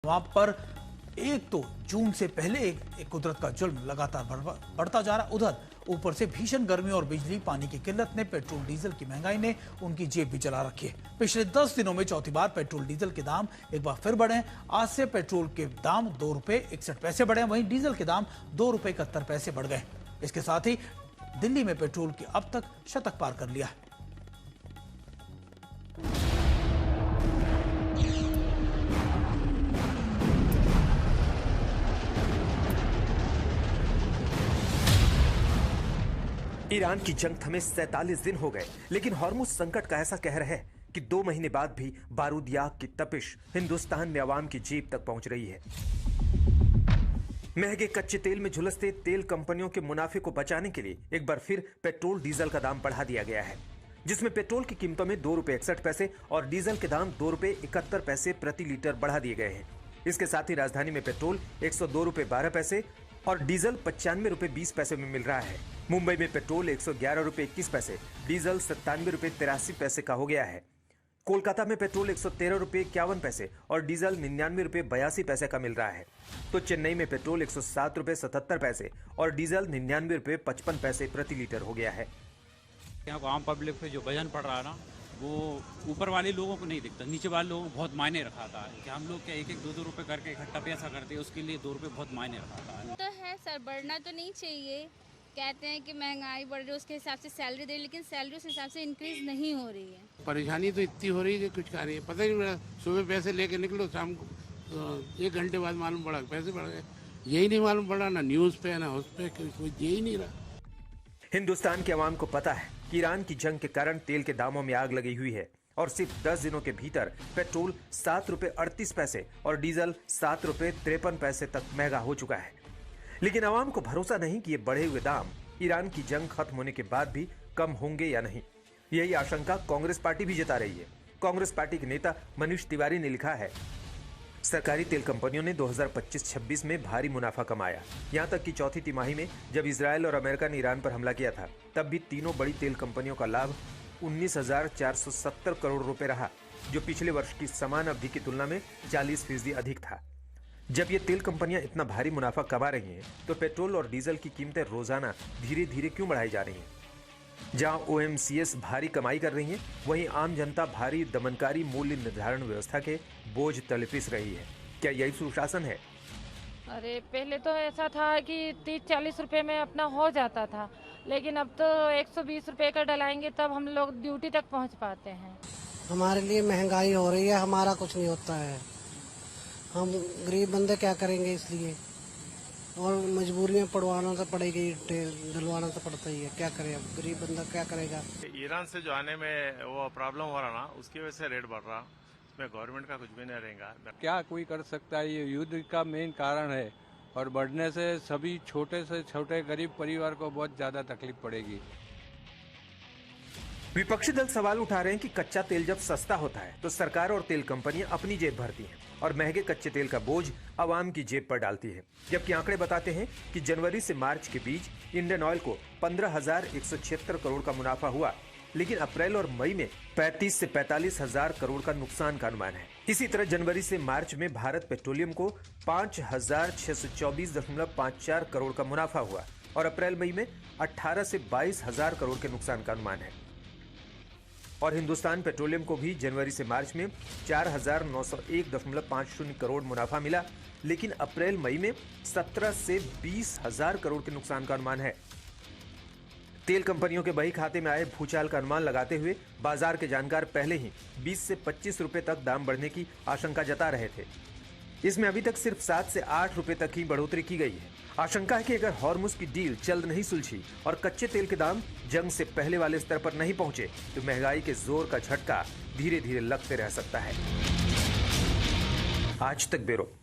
वहां पर एक तो जून से पहले एक कुदरत का जुल्म लगातार बढ़ता जा रहा, उधर ऊपर से भीषण गर्मी और बिजली पानी की किल्लत ने पेट्रोल डीजल की महंगाई ने उनकी जेब भी जला रखी है। पिछले 10 दिनों में चौथी बार पेट्रोल डीजल के दाम एक बार फिर बढ़े। आज से पेट्रोल के दाम 2 रुपए 61 पैसे बढ़े, वहीं डीजल के दाम 2 रुपए 71 पैसे बढ़ गए। इसके साथ ही दिल्ली में पेट्रोल की अब तक शतक पार कर लिया है। ईरान की जंग थमे 47 दिन हो गए, लेकिन हॉर्मुज संकट का ऐसा कहर है कि 2 महीने बाद भी बारूदी आग की तपिश हिंदुस्तान में आवाम की जेब तक पहुंच रही है। महंगे कच्चे तेल में झुलसते तेल कंपनियों के मुनाफे को बचाने के लिए एक बार फिर पेट्रोल डीजल का दाम बढ़ा दिया गया है, जिसमें पेट्रोल की कीमतों में 2 रुपए 61 पैसे और डीजल के दाम 2 रुपए 71 पैसे प्रति लीटर बढ़ा दिए गए हैं। इसके साथ ही राजधानी में पेट्रोल 102 रुपए 12 पैसे और डीजल 95 रुपए 20 पैसे में मिल रहा है। मुंबई में पेट्रोल 111 रुपए 21 पैसे, डीजल 97 रुपए 83 पैसे का हो गया है। कोलकाता में पेट्रोल 113 रुपए 51 पैसे और डीजल 99 रुपए 82 पैसे का मिल रहा है। तो चेन्नई में पेट्रोल 107 रुपए 77 पैसे और डीजल 99 रुपए 55 पैसे प्रति लीटर हो गया है। यहाँ आम पब्लिक पे जो वजन पड़ रहा है ना, वो ऊपर वाले लोगों को नहीं दिखता, नीचे वाले लोगों को बहुत मायने रखा था कि हम लोग क्या 1-2 रुपए करके इकट्ठा पैसा करते हैं, उसके लिए 2 रुपए बहुत मायने रखा था। तो है सर, बढ़ना तो नहीं चाहिए। कहते हैं कि महंगाई बढ़ रही है, उसके हिसाब से सैलरी दे, लेकिन सैलरी उस हिसाब से इंक्रीज नहीं हो रही है। परेशानी तो इतनी हो रही है कि कुछ कहा नहीं, पता ही नहीं। सुबह पैसे लेके निकलो, शाम को 1 घंटे बाद मालूम पड़ा पैसे बढ़ गए। यही नहीं मालूम पड़ा, ना न्यूज पे ना उस पे, कोई यही नहीं रहा। हिंदुस्तान के अवाम को पता है कि ईरान की जंग के कारण तेल के दामों में आग लगी हुई है और सिर्फ 10 दिनों के भीतर पेट्रोल 7 रुपए 38 पैसे और डीजल 7 रुपए 53 पैसे तक महंगा हो चुका है। लेकिन अवाम को भरोसा नहीं कि ये बढ़े हुए दाम ईरान की जंग खत्म होने के बाद भी कम होंगे या नहीं। यही आशंका कांग्रेस पार्टी भी जता रही है। कांग्रेस पार्टी के नेता मनीष तिवारी ने लिखा है, सरकारी तेल कंपनियों ने 2025-26 में भारी मुनाफा कमाया। यहां तक कि चौथी तिमाही में जब इजरायल और अमेरिका ने ईरान पर हमला किया था, तब भी तीनों बड़ी तेल कंपनियों का लाभ 19,470 करोड़ रुपए रहा, जो पिछले वर्ष की समान अवधि की तुलना में 40% अधिक था। जब ये तेल कंपनियां इतना भारी मुनाफा कमा रही हैं, तो पेट्रोल और डीजल की कीमतें रोजाना धीरे धीरे क्यों बढ़ाई जा रही हैं? जहां OMCS भारी कमाई कर रही है, वहीं आम जनता भारी दमनकारी मूल्य निर्धारण व्यवस्था के बोझ तले पिस रही है। क्या यही सुशासन है? अरे पहले तो ऐसा था कि 30-40 रुपए में अपना हो जाता था, लेकिन अब तो 120 रुपए का डलाएंगे तब हम लोग ड्यूटी तक पहुंच पाते हैं। हमारे लिए महंगाई हो रही है, हमारा कुछ नहीं होता है। हम गरीब बंदे क्या करेंगे, इसलिए और मजबूरी में पड़वाना तो पड़ेगी, डलवाना तो पड़ता ही है। क्या करे, अब गरीब बंदा क्या करेगा। ईरान से जो आने में वो प्रॉब्लम हो रहा ना, उसकी वजह से रेट बढ़ रहा। इसमें गवर्नमेंट का कुछ भी नहीं रहेगा। क्या कोई कर सकता है, ये युद्ध का मेन कारण है और बढ़ने से सभी छोटे से छोटे गरीब परिवार को बहुत ज्यादा तकलीफ पड़ेगी। विपक्षी दल सवाल उठा रहे हैं कि कच्चा तेल जब सस्ता होता है तो सरकार और तेल कंपनियां अपनी जेब भरती हैं और महंगे कच्चे तेल का बोझ आवाम की जेब पर डालती है। जबकि आंकड़े बताते हैं कि जनवरी से मार्च के बीच इंडियन ऑयल को 15,176 करोड़ का मुनाफा हुआ, लेकिन अप्रैल और मई में 35 से 45 हजार करोड़ का नुकसान का अनुमान है। इसी तरह जनवरी से मार्च में भारत पेट्रोलियम को 5,624.54 करोड़ का मुनाफा हुआ और अप्रैल मई में 18 से 22 हजार करोड़ के नुकसान का अनुमान है। और हिंदुस्तान पेट्रोलियम को भी जनवरी से मार्च में 4,901.50 करोड़ मुनाफा मिला, लेकिन अप्रैल मई में 17 से 20 हजार करोड़ के नुकसान का अनुमान है। तेल कंपनियों के बही खाते में आए भूचाल का अनुमान लगाते हुए बाजार के जानकार पहले ही 20 से 25 रुपए तक दाम बढ़ने की आशंका जता रहे थे। इसमें अभी तक सिर्फ 7 से 8 रुपए तक ही बढ़ोतरी की गई है। आशंका है कि अगर हॉर्मुज की डील जल्द नहीं सुलझी और कच्चे तेल के दाम जंग से पहले वाले स्तर पर नहीं पहुंचे, तो महंगाई के जोर का झटका धीरे धीरे लगते रह सकता है। आज तक ब्यूरो।